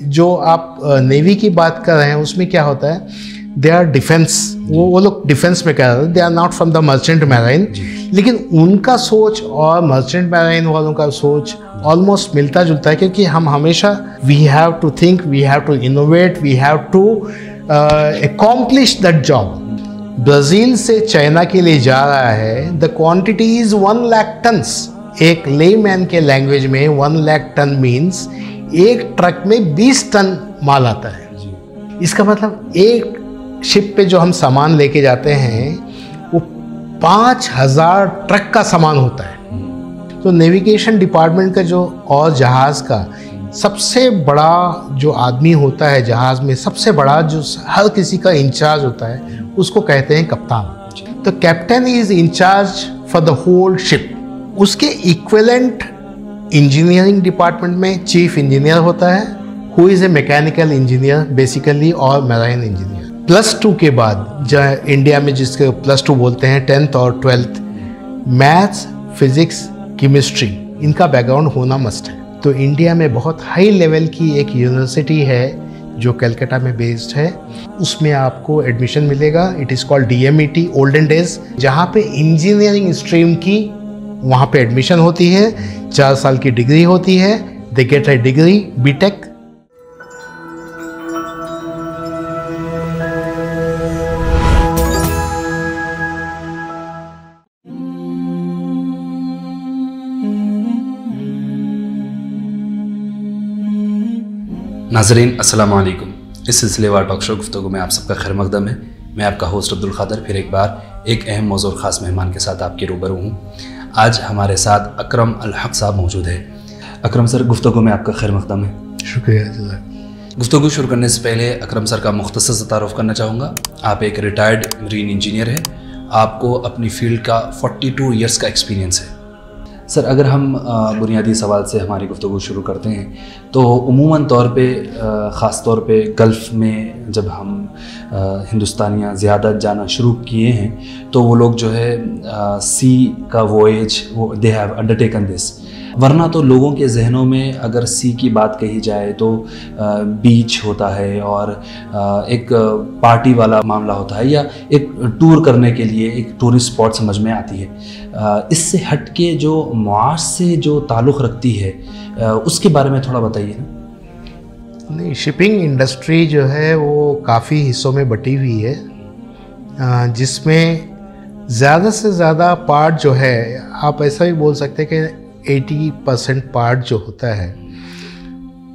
जो आप नेवी की बात कर रहे हैं उसमें क्या होता है, दे आर डिफेंस, वो लोग डिफेंस में कर रहे हैं, they are not from the merchant marine, लेकिन उनका सोच और मर्चेंट मैराइन वालों का सोच ऑलमोस्ट मिलता जुलता है, क्योंकि हम हमेशा we have to think, we have to innovate, we have to accomplish that job. Brazil से चाइना के लिए जा रहा है, the quantity is 1 lakh tons. एक लेमैन के लैंग्वेज में 1 लाख टन मीन्स एक ट्रक में 20 टन माल आता है। इसका मतलब एक शिप पे जो हम सामान लेके जाते हैं वो 5000 ट्रक का सामान होता है। तो नेविगेशन डिपार्टमेंट का जो और जहाज़ का सबसे बड़ा जो आदमी होता है जहाज़ में, सबसे बड़ा जो हर किसी का इंचार्ज होता है, उसको कहते हैं कप्तान। तो captain is incharge for the whole ship. उसके इक्विवेलेंट इंजीनियरिंग डिपार्टमेंट में चीफ इंजीनियर होता है, who is a mechanical engineer basically और मैराइन इंजीनियर। +2 के बाद जो इंडिया में जिसके +2 बोलते हैं, 10th और 12th, मैथ्स, फिजिक्स, केमिस्ट्री, इनका बैकग्राउंड होना मस्ट है। तो इंडिया में बहुत हाई लेवल की एक यूनिवर्सिटी है जो कलकत्ता में बेस्ड है, उसमें आपको एडमिशन मिलेगा। It is called DMET olden days, जहाँ पे इंजीनियरिंग स्ट्रीम की वहाँ पे एडमिशन होती है, 4 साल की डिग्री होती है, they get a degree BTech। नाज़रीन अस्सलाम वालेकुम। इस सिलसिलेवार टॉक शो गुफ्तगू में आप सबका खैर मकदम है। मैं आपका होस्ट अब्दुल क़ादर फिर एक बार एक अहम मौजू और ख़ास मेहमान के साथ आपके रूबरू हूँ। आज हमारे साथ अकरम अल हक साहब मौजूद है। अकरम सर, गुफ्तगू में आपका खैर मकदम है। शुक्रिया जज़ाक। गुफ्तगू शुरू करने से पहले अकरम सर का मुख्तसर सा तारुफ़ करना चाहूँगा। आप एक रिटायर्ड मरीन इंजीनियर हैं, आपको अपनी फील्ड का 42 ईयर्स का एक्सपीरियंस है। सर, अगर हम बुनियादी सवाल से हमारी गुफ्तगू शुरू करते हैं तो उमूमन तौर पे ख़ास तौर पे गल्फ़ में जब हम हिंदुस्तानियाँ ज़्यादा जाना शुरू किए हैं तो वो लोग जो है सी का वॉयज वो दे हैव अंडरटेकन दिस, वरना तो लोगों के जहनों में अगर सी की बात कही जाए तो बीच होता है और एक पार्टी वाला मामला होता है या एक टूर करने के लिए एक टूरिस्ट स्पॉट समझ में आती है। इससे हटके जो मुआश से जो ताल्लुक़ रखती है उसके बारे में थोड़ा बताइए ना। नहीं, शिपिंग इंडस्ट्री जो है वो काफ़ी हिस्सों में बटी हुई है, जिसमें ज़्यादा से ज़्यादा पार्ट जो है, आप ऐसा भी बोल सकते हैं कि 80% पार्ट जो होता है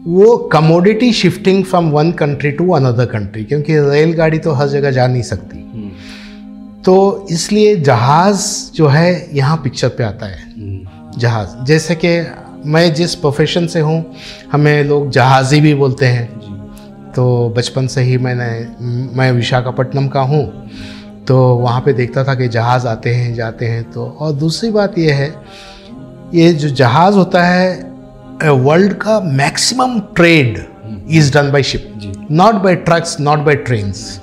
वो commodity shifting from one country to another country, क्योंकि रेलगाड़ी तो हर जगह जा नहीं सकती, तो इसलिए जहाज़ जो है यहाँ पिक्चर पे आता है। जहाज़, जैसे कि मैं जिस प्रोफेशन से हूँ हमें लोग जहाज़ी भी बोलते हैं, तो बचपन से ही मैं विशाखापट्टनम का हूँ, तो वहाँ पे देखता था कि जहाज़ आते हैं जाते हैं। तो और दूसरी बात ये है, ये जो जहाज़ होता है वर्ल्ड का maximum trade is done by ship, not by trucks, not by trains.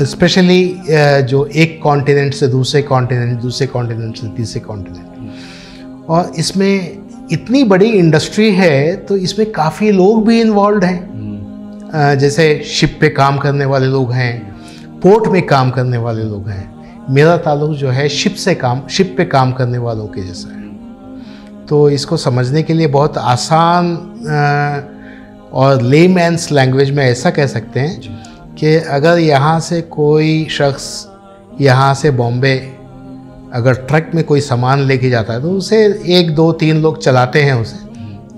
Specially जो एक कॉन्टिनेंट से दूसरे कॉन्टिनेंट, दूसरे कॉन्टिनेंट से तीसरे कॉन्टिनेंट, और इसमें इतनी बड़ी इंडस्ट्री है तो इसमें काफ़ी लोग भी इन्वॉल्व हैं। जैसे शिप पे काम करने वाले लोग हैं, पोर्ट में काम करने वाले लोग हैं। मेरा ताल्लुक जो है शिप पे काम करने वालों के जैसा है। तो इसको समझने के लिए बहुत आसान और लेमैन्स लैंग्वेज में ऐसा कह सकते हैं कि अगर यहाँ से कोई शख्स यहाँ से बॉम्बे अगर ट्रक में कोई सामान लेके जाता है तो उसे 1, 2, 3 लोग चलाते हैं उसे,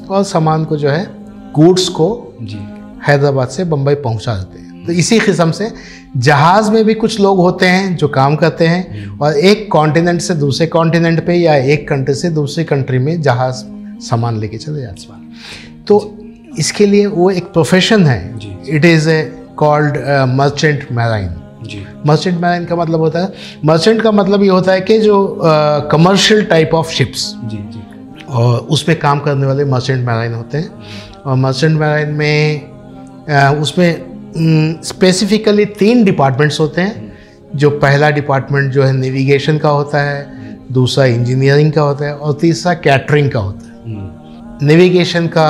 और सामान को जो है गुड्स को हैदराबाद से बम्बई पहुँचा देते हैं। तो इसी किस्म से जहाज़ में भी कुछ लोग होते हैं जो काम करते हैं, और एक कॉन्टिनेंट से दूसरे कॉन्टिनेंट पे या एक कंट्री से दूसरी कंट्री में जहाज़ सामान लेके चले जाते हैं। तो इसके लिए वो एक प्रोफेशन है, it is called merchant marine. Merchant marine का मतलब होता है, मर्चेंट का मतलब ये होता है कि जो कमर्शियल टाइप ऑफ शिप्स, और उसमें काम करने वाले मर्चेंट मैराइन होते हैं। और मर्चेंट मैराइन में उसमें स्पेसिफिकली 3 डिपार्टमेंट्स होते हैं। जो पहला डिपार्टमेंट जो है नेविगेशन का होता है, दूसरा इंजीनियरिंग का होता है, और तीसरा कैटरिंग का होता है। नेविगेशन का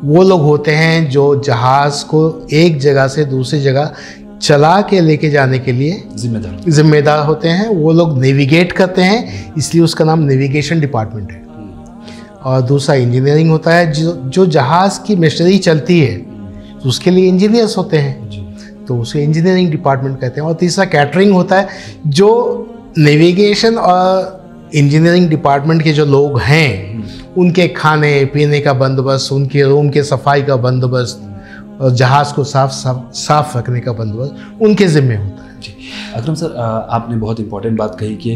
वो लोग होते हैं जो जहाज़ को एक जगह से दूसरी जगह चला के लेके जाने के लिए जिम्मेदार होते हैं। वो लोग नेविगेट करते हैं, इसलिए उसका नाम नेविगेशन डिपार्टमेंट है। और दूसरा इंजीनियरिंग होता है, जो जहाज़ की मशीनरी चलती है तो उसके लिए इंजीनियर्स होते हैं, तो उसे इंजीनियरिंग डिपार्टमेंट कहते हैं। और तीसरा कैटरिंग होता है, जो नेविगेशन और इंजीनियरिंग डिपार्टमेंट के जो लोग हैं उनके खाने पीने का बंदोबस्त, उनके रूम के सफाई का बंदोबस्त और जहाज़ को साफ रखने का बंदोबस्त उनके ज़िम्मे होता है। जी अकरम सर, आपने बहुत इंपॉर्टेंट बात कही कि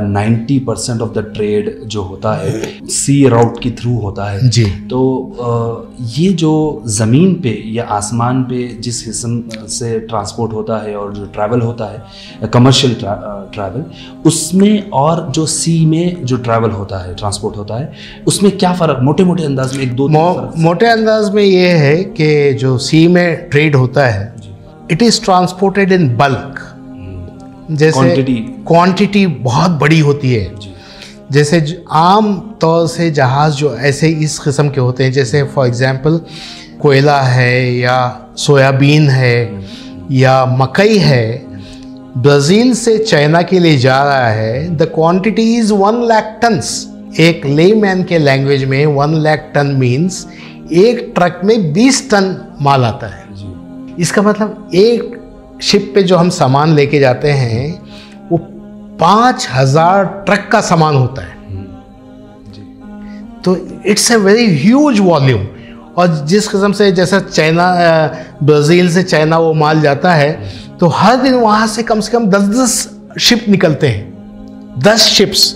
90% ऑफ द ट्रेड जो होता है सी राउट के थ्रू होता है। जी। तो ये जो ज़मीन पे या आसमान पे जिस किस्म से ट्रांसपोर्ट होता है और जो ट्रैवल होता है कमर्शियल ट्रैवल, उसमें और जो सी में जो ट्रैवल होता है, ट्रांसपोर्ट होता है, उसमें क्या फ़र्क मोटे मोटे अंदाज में, एक दो मोटे अंदाज में ये है कि जो सी में ट्रेड होता है it is transported in bulk, जैसे क्वांटिटी बहुत बड़ी होती है। जैसे आम तौर से जहाज़ जो ऐसे इस किस्म के होते हैं, जैसे फॉर एग्जांपल कोयला है या सोयाबीन है या मकई है, ब्राज़ील से चाइना के लिए जा रहा है, the quantity is 1 lakh tons. एक लेमैन के लैंग्वेज में 1 लाख टन मीन्स एक ट्रक में 20 टन माल आता है। इसका मतलब एक शिप पे जो हम सामान लेके जाते हैं वो 5000 ट्रक का सामान होता है। तो it's a very huge volume. और जिस किस्म से जैसा चाइना, ब्राज़ील से चाइना वो माल जाता है, तो हर दिन वहाँ से कम 10-10 शिप निकलते हैं, 10 शिप्स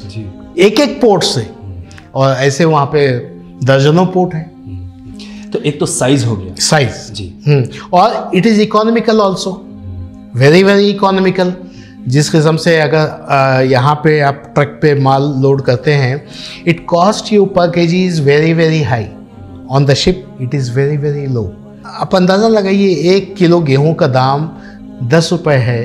एक एक पोर्ट से, और ऐसे वहाँ पे दर्जनों पोर्ट हैं। तो एक तो साइज हो गया, साइज जी। और it is economical also, very very economical. जिस किस्म से अगर यहाँ पे आप ट्रक पे माल लोड करते हैं, इट कॉस्ट यू पर KG is very very high, on the ship it is very very low. आप अंदाज़ा लगाइए, 1 किलो गेहूँ का दाम 10 रुपये है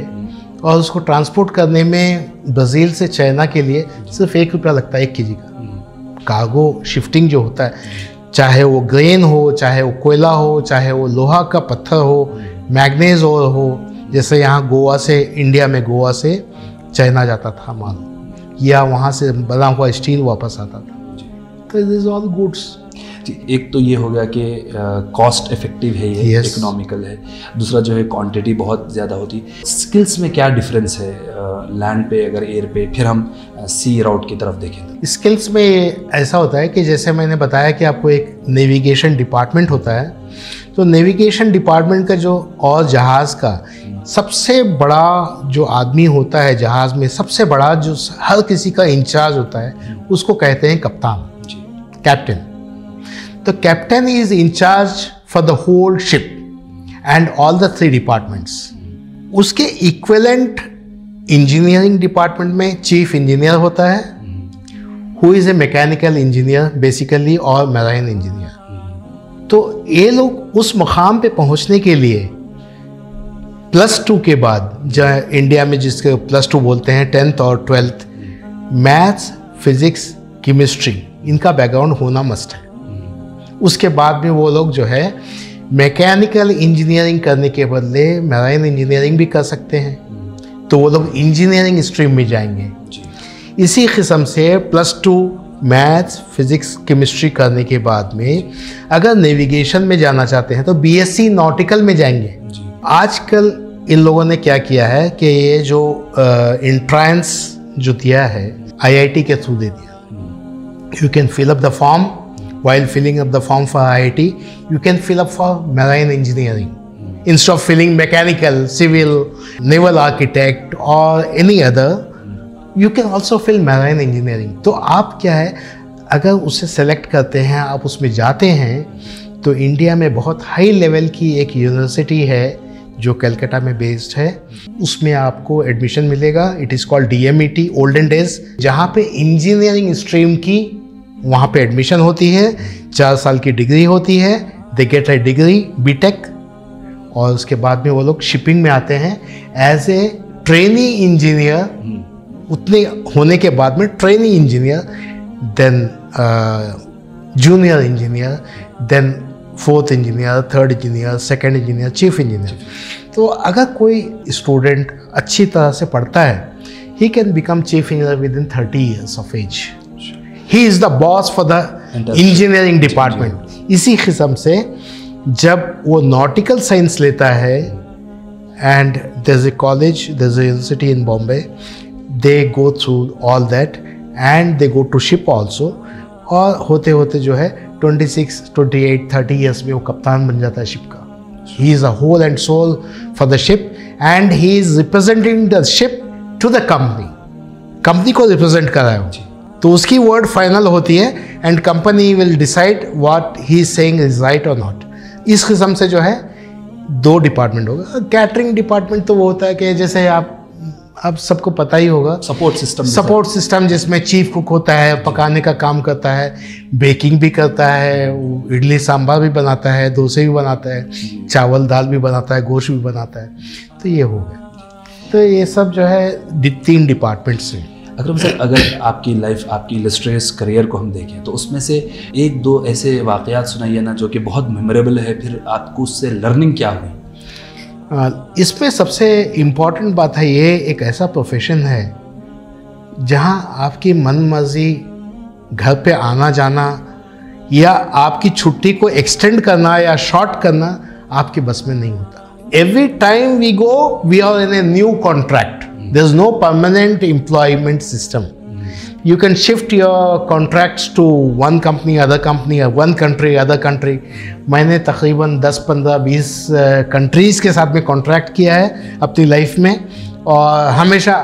और उसको ट्रांसपोर्ट करने में ब्राज़ील से चाइना के लिए सिर्फ 1 रुपया लगता है 1 केजी का। कार्गो शिफ्टिंग जो होता है, चाहे वो ग्रेन हो, चाहे वो कोयला हो, चाहे वो लोहा का पत्थर हो, मैग्नीज और हो, जैसे यहाँ गोवा से, इंडिया में गोवा से चाइना जाता था माल, या वहाँ से बना हुआ स्टील वापस आता था। तो इट इज़ ऑल गुड्स। एक तो ये हो गया कि कॉस्ट इफेक्टिव है, ये इकोनॉमिकल है। दूसरा जो है क्वांटिटी बहुत ज़्यादा होती है। स्किल्स में क्या डिफरेंस है लैंड पे अगर एयर पे, फिर हम सी राउट की तरफ देखें? स्किल्स में ऐसा होता है कि जैसे मैंने बताया कि आपको एक नेविगेशन डिपार्टमेंट होता है, तो नेविगेशन डिपार्टमेंट का जो, और जहाज़ का सबसे बड़ा जो आदमी होता है जहाज़ में, सबसे बड़ा जो हर किसी का इंचार्ज होता है, उसको कहते हैं कप्तान, captain. The captain is in charge for the whole ship and all the 3 departments. उसके इक्विवेलेंट इंजीनियरिंग डिपार्टमेंट में चीफ इंजीनियर होता है, who is a mechanical engineer basically और मैराइन इंजीनियर। तो ये लोग उस मुकाम पे पहुंचने के लिए +2 के बाद, जो इंडिया में जिसके +2 बोलते हैं, 10th और 12th, मैथ्स, फिजिक्स, केमिस्ट्री, इनका बैकग्राउंड होना मस्ट है। उसके बाद में वो लोग जो है मैकेनिकल इंजीनियरिंग करने के बदले मैराइन इंजीनियरिंग भी कर सकते हैं, तो वो लोग इंजीनियरिंग स्ट्रीम में जाएंगे। इसी किस्म से +2 मैथ्स, फिजिक्स, केमिस्ट्री करने के बाद में अगर नेविगेशन में जाना चाहते हैं तो BSc नॉटिकल में जाएंगे। आजकल इन लोगों ने क्या किया है कि ये जो एंट्रेंस जो दिया है IIT के थ्रू दे दिया। You can fill up the form, while filling up the form for IIT, you can fill up for marine engineering. Instead of filling mechanical, civil, naval architect or any other, you can also fill marine engineering. तो आप क्या है, अगर उसे select करते हैं, आप उसमें जाते हैं, तो इंडिया में बहुत हाई लेवल की एक यूनिवर्सिटी है जो कलकत्ता में बेस्ड है, उसमें आपको एडमिशन मिलेगा। It is called DMET, olden days, जहाँ पे इंजीनियरिंग स्ट्रीम की वहाँ पे एडमिशन होती है, 4 साल की डिग्री होती है, they get A degree BTech, और उसके बाद में वो लोग शिपिंग में आते हैं एज ए ट्रेनी इंजीनियर। उतने होने के बाद में trainee engineer, then junior engineer, then 4th engineer, 3rd engineer, 2nd engineer, chief engineer. तो अगर कोई स्टूडेंट अच्छी तरह से पढ़ता है, he can become chief engineer within 30 years of age. He is the boss for the engineering department. इसी किस्म से जब वो nautical science लेता है, and there's a college, there's a university in Bombay, they go through all that and they go to ship also, और होते होते जो है 26, 28, 30 years में वो कप्तान बन जाता है शिप का। He is a whole and soul for the ship and he is representing the ship to the company. Company को रिप्रेजेंट कर रहा है, तो उसकी वर्ड फाइनल होती है and company will decide what he is saying is right और not. इस किस्म से जो है 2 डिपार्टमेंट होगा। कैटरिंग डिपार्टमेंट तो वो होता है कि जैसे आप सबको पता ही होगा, सपोर्ट सिस्टम जिसमें चीफ कुक होता है, पकाने का काम करता है, बेकिंग भी करता है, इडली सांभर भी बनाता है, डोसे भी बनाता है, चावल दाल भी बनाता है, गोश्त भी बनाता है। तो ये हो गया। तो ये सब जो है 3 डिपार्टमेंट्स हैं। अकरम सर, अगर आपकी लाइफ, आपकी इलस्ट्रियस करियर को हम देखें तो उसमें से 1-2 ऐसे वाक़यात सुनाइए ना जो कि बहुत मेमोरेबल है, फिर आपको उससे लर्निंग क्या हुई? इसमें सबसे इम्पॉर्टेंट बात है, ये एक ऐसा प्रोफेशन है जहां आपकी मन मर्जी घर पे आना जाना या आपकी छुट्टी को एक्सटेंड करना या शॉर्ट करना आपके बस में नहीं होता। Every time we go, we are in a new contract. There's no permanent employment system. You can shift your contracts to one company, other company, or one country, other country. मैंने तकरीबन 10, 15, 20 countries के साथ में contract किया है अपनी life में, और हमेशा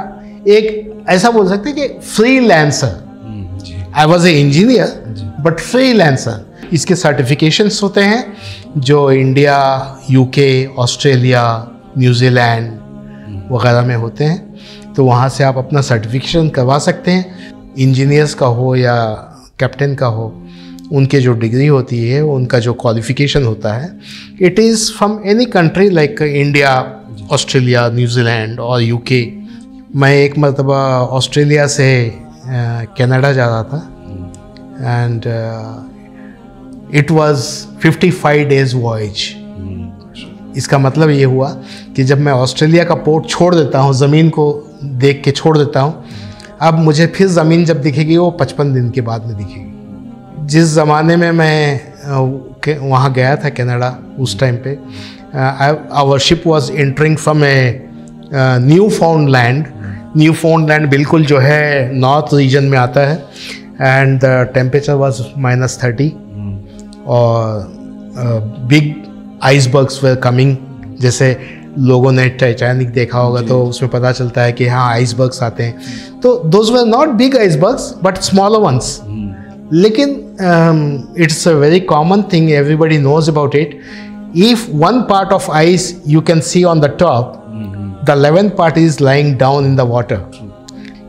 एक ऐसा बोल सकते हैं कि freelancer. I was a engineer but freelancer. इसके सर्टिफिकेशंस होते हैं जो इंडिया, यूके, ऑस्ट्रेलिया, न्यूजीलैंड वगैरह में होते हैं, तो वहाँ से आप अपना सर्टिफिकेशन करवा सकते हैं। इंजीनियर्स का हो या कैप्टन का हो, उनके जो डिग्री होती है, उनका जो क्वालिफिकेशन होता है, it is from any country like India, Australia, New Zealand और यूके। मैं एक मरतबा ऑस्ट्रेलिया से कनाडा जा रहा था and it was 55 days voyage. इसका मतलब ये हुआ कि जब मैं ऑस्ट्रेलिया का पोर्ट छोड़ देता हूँ, ज़मीन को देख के छोड़ देता हूँ, अब मुझे फिर ज़मीन जब दिखेगी वो 55 दिन के बाद में दिखेगी। जिस ज़माने में मैं वहाँ गया था कनाडा, उस टाइम पे our ship was entering from a Newfoundland बिल्कुल जो है नॉर्थ रीजन में आता है, एंड द टेम्परेचर वॉज -30 और बिग आइसबर्ग्स वर कमिंग। जैसे लोगों ने टाइटैनिक देखा होगा तो उसमें पता चलता है कि हाँ आइसबर्ग्स आते हैं, तो those were not big icebergs but smaller ones. लेकिन it's a very common thing, everybody knows about it. If one part of ice you can see on the top, the 11th part is lying down in the water.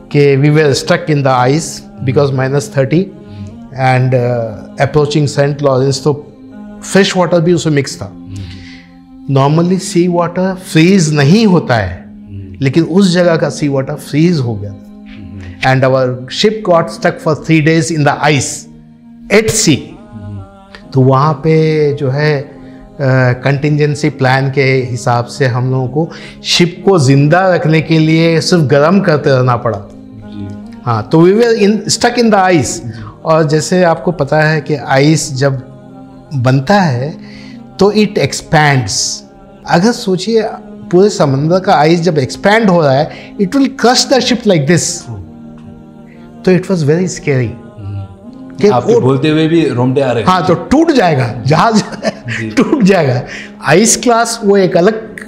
Okay, we were stuck in the ice because -30 and approaching St. Lawrence, तो fresh water भी उसमें mix था। Normally सी water freeze नहीं होता है, लेकिन उस जगह का सी वाटर फ्रीज हो गया and our ship got stuck for 3 days in the ice at sea. तो वहाँ पे जो है कंटिजेंसी प्लान के हिसाब से हम लोगों को शिप को ज़िंदा रखने के लिए सिर्फ गर्म करते रहना पड़ा। हाँ, तो we were stuck in the ice. और जैसे आपको पता है कि आइस जब बनता है तो इट एक्सपैंड्स। अगर सोचिए पूरे समंदर का आइस जब एक्सपैंड हो रहा है, it will crush the ship like this. तो इट वाज वेरी स्कैरी। आपके बोलते हुए भी रोंगटे आ रहे हैं। हाँ, तो टूट जाएगा जहाज, टूट जाएगा। आइस क्लास वो एक अलग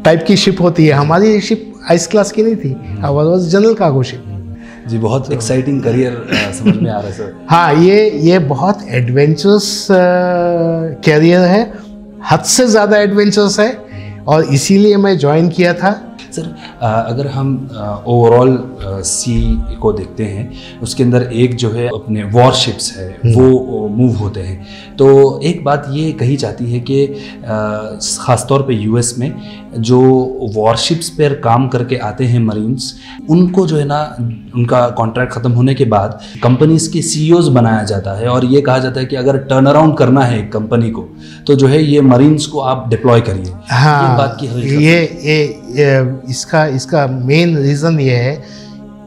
टाइप की शिप होती है, हमारी शिप आइस क्लास की नहीं थी, हमारा वाज जनरल कार्गो शिप। जी, बहुत एक्साइटिंग करियर समझ में आ रहा है सर। हाँ, ये बहुत एडवेंचरस कैरियर है, हद से ज़्यादा एडवेंचरस है, और इसीलिए मैं ज्वाइन किया था। सर अगर हम ओवरऑल सी को देखते हैं, उसके अंदर एक जो है अपने वॉरशिप्स है वो मूव होते हैं। तो एक बात ये कही जाती है कि ख़ासतौर पे यूएस में जो वॉरशिप्स पर काम करके आते हैं मरीन्स, उनको जो है ना उनका कॉन्ट्रैक्ट ख़त्म होने के बाद कंपनीज के सीईओज बनाया जाता है और ये कहा जाता है कि अगर टर्न अराउंड करना है एक कंपनी को तो जो है ये मरीन्स को आप डिप्लॉय करिए। हाँ, ये बात की ये इसका मेन रीज़न ये है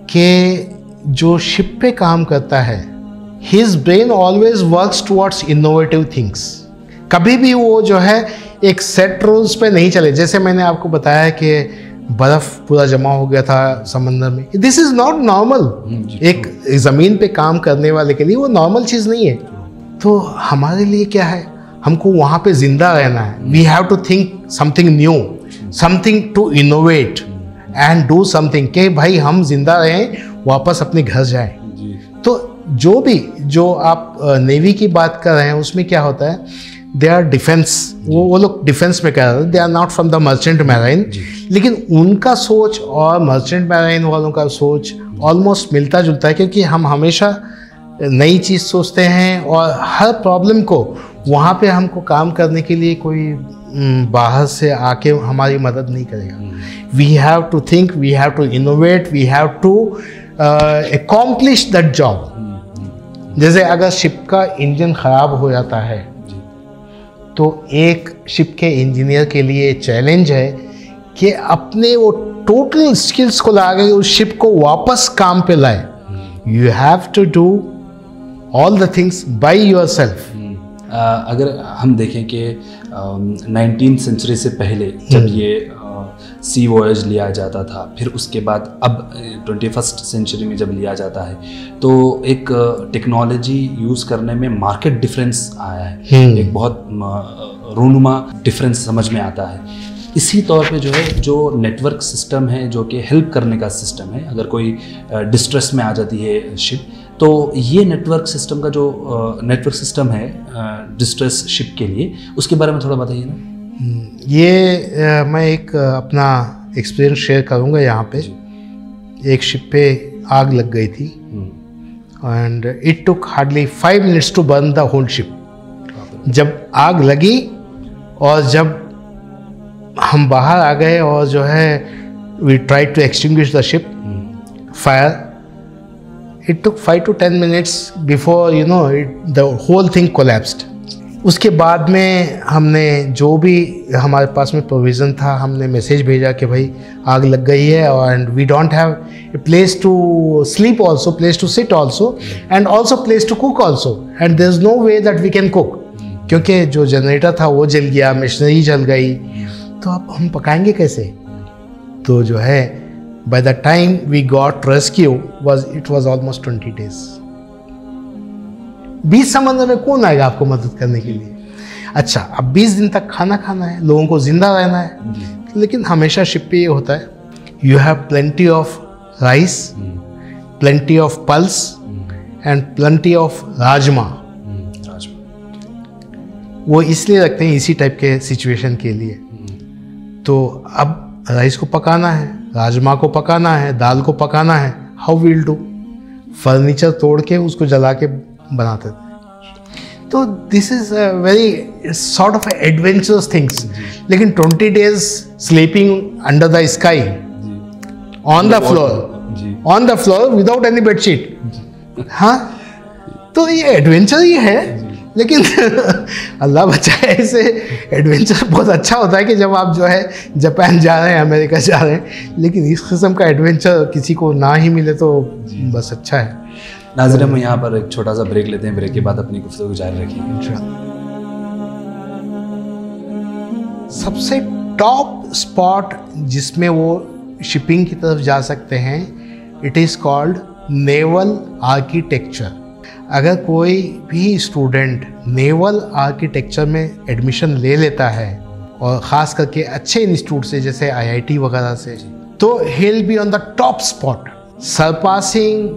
कि जो शिप पे काम करता है, his brain always works towards innovative things. कभी भी वो जो है एक सेट रूल्स पे नहीं चले। जैसे मैंने आपको बताया कि बर्फ़ पूरा जमा हो गया था समंदर में, दिस इज़ नॉट नॉर्मल। एक ज़मीन पे काम करने वाले के लिए वो नॉर्मल चीज़ नहीं है। तो हमारे लिए क्या है, हमको वहाँ पे ज़िंदा रहना है। We have to think something new, something to innovate and do something, कि भाई हम जिंदा रहें, वापस अपने घर जाएं। तो जो आप नेवी की बात कर रहे हैं उसमें क्या होता है, दे आर डिफेंस, वो लोग डिफेंस में कर रहे हैं, they are not from the merchant marine. लेकिन उनका सोच और मर्चेंट मैराइन वालों का सोच ऑलमोस्ट मिलता जुलता है, क्योंकि हम हमेशा नई चीज़ सोचते हैं और हर प्रॉब्लम को वहाँ पे हमको काम करने के लिए कोई बाहर से आके हमारी मदद नहीं करेगा। We have to think, we have to innovate, we have to accomplish that job. जैसे अगर शिप का इंजन ख़राब हो जाता है तो एक शिप के इंजीनियर के लिए चैलेंज है कि अपने वो टोटल स्किल्स को लगा के उस शिप को वापस काम पे लाए। You have to do all the things by yourself. अगर हम देखें कि 19th सेंचुरी से पहले जब ये सी वॉयज लिया जाता था, फिर उसके बाद अब 21st सेंचुरी में जब लिया जाता है तो एक टेक्नोलॉजी यूज़ करने में मार्केट डिफरेंस आया है, एक बहुत रूनुमा डिफरेंस समझ में आता है। इसी तौर पे जो है जो नेटवर्क सिस्टम है, जो कि हेल्प करने का सिस्टम है, अगर कोई डिस्ट्रेस में आ जाती है शिप, तो ये नेटवर्क सिस्टम का जो नेटवर्क सिस्टम है डिस्ट्रेस शिप के लिए, उसके बारे में थोड़ा बताइए ना। ये मैं एक अपना एक्सपीरियंस शेयर करूँगा यहाँ पे। एक शिप पे आग लग गई थी and it took hardly 5 minutes to burn the whole ship. जब आग लगी और जब हम बाहर आ गए और जो है we try to extinguish the ship fire, it took 5 to 10 minutes before you know the whole thing collapsed. उसके बाद में हमने जो भी हमारे पास में प्रोविज़न था, हमने मैसेज भेजा कि भाई आग लग गई है and we don't have a place to sleep also, place to sit also and also place to cook also, and there is no way that we can cook, क्योंकि जो जनरेटर था वो जल गया, मशीनरी जल गई, तो अब हम पकाएंगे कैसे। तो जो है by the time we got rescue it was almost 20 days। बीच समंदर में कौन आएगा आपको मदद करने के लिए। अच्छा, अब 20 दिन तक खाना खाना है, लोगों को जिंदा रहना है, लेकिन हमेशा शिप पे ये होता है, you have plenty of rice, plenty of pulse and plenty of rajma. वो इसलिए रखते हैं इसी टाइप के सिचुएशन के लिए। तो अब राइस को पकाना है, राजमा को पकाना है, दाल को पकाना है, हाउ विल डू। फर्नीचर तोड़ के उसको जला के बनाते थे। तो this is a very sort of adventurous things. लेकिन 20 days sleeping under the sky on the floor without any bedsheet, हाँ, तो ये एडवेंचर ही है। लेकिन अल्लाह बचाए, ऐसे एडवेंचर बहुत अच्छा होता है कि जब आप जो है जापान जा रहे हैं, अमेरिका जा रहे हैं, लेकिन इस किस्म का एडवेंचर किसी को ना ही मिले तो बस अच्छा है। नाज़रीन, हम यहाँ पर एक छोटा सा ब्रेक लेते हैं, ब्रेक के बाद अपनी गुफ्तगू जारी रखेंगे। सबसे टॉप स्पॉट जिसमें वो शिपिंग की तरफ जा सकते हैं, it is called naval architecture. अगर कोई भी स्टूडेंट नेवल आर्किटेक्चर में एडमिशन ले लेता है, और ख़ास करके अच्छे इंस्टीट्यूट से जैसे IIT वगैरह से, तो he will be on the top spot, surpassing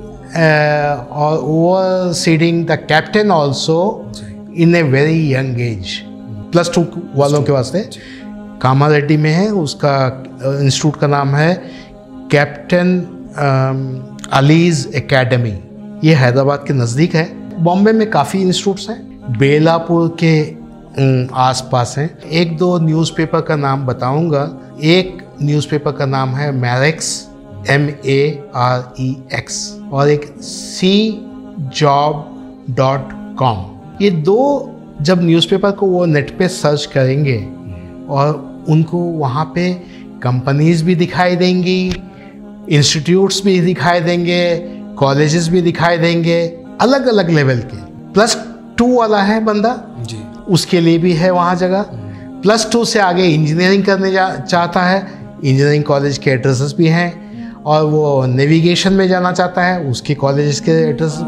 और overseeding the captain also in a very young age. +2 वालों के वास्ते कामारेड्डी में है, उसका इंस्टीट्यूट का नाम है कैप्टन अलीज एकेडमी। ये हैदराबाद के नज़दीक है। बॉम्बे में काफ़ी इंस्टीट्यूट्स हैं, बेलापुर के आसपास हैं। एक दो न्यूज़पेपर का नाम बताऊंगा। एक न्यूज़पेपर का नाम है मैरेक्स, MAREX, और एक cjob.com। ये दो जब न्यूज़पेपर को वो नेट पे सर्च करेंगे और उनको वहाँ पे कंपनीज भी दिखाई देंगी, इंस्टीट्यूट्स भी दिखाई देंगे, कॉलेजेस भी दिखाई देंगे, अलग अलग लेवल के। +2 वाला है बंदा जी, उसके लिए भी है वहाँ जगह। +2 से आगे इंजीनियरिंग करने चाहता है, इंजीनियरिंग कॉलेज के एड्रेसेस भी हैं। और वो नेविगेशन में जाना चाहता है, उसके कॉलेज के एड्रेस।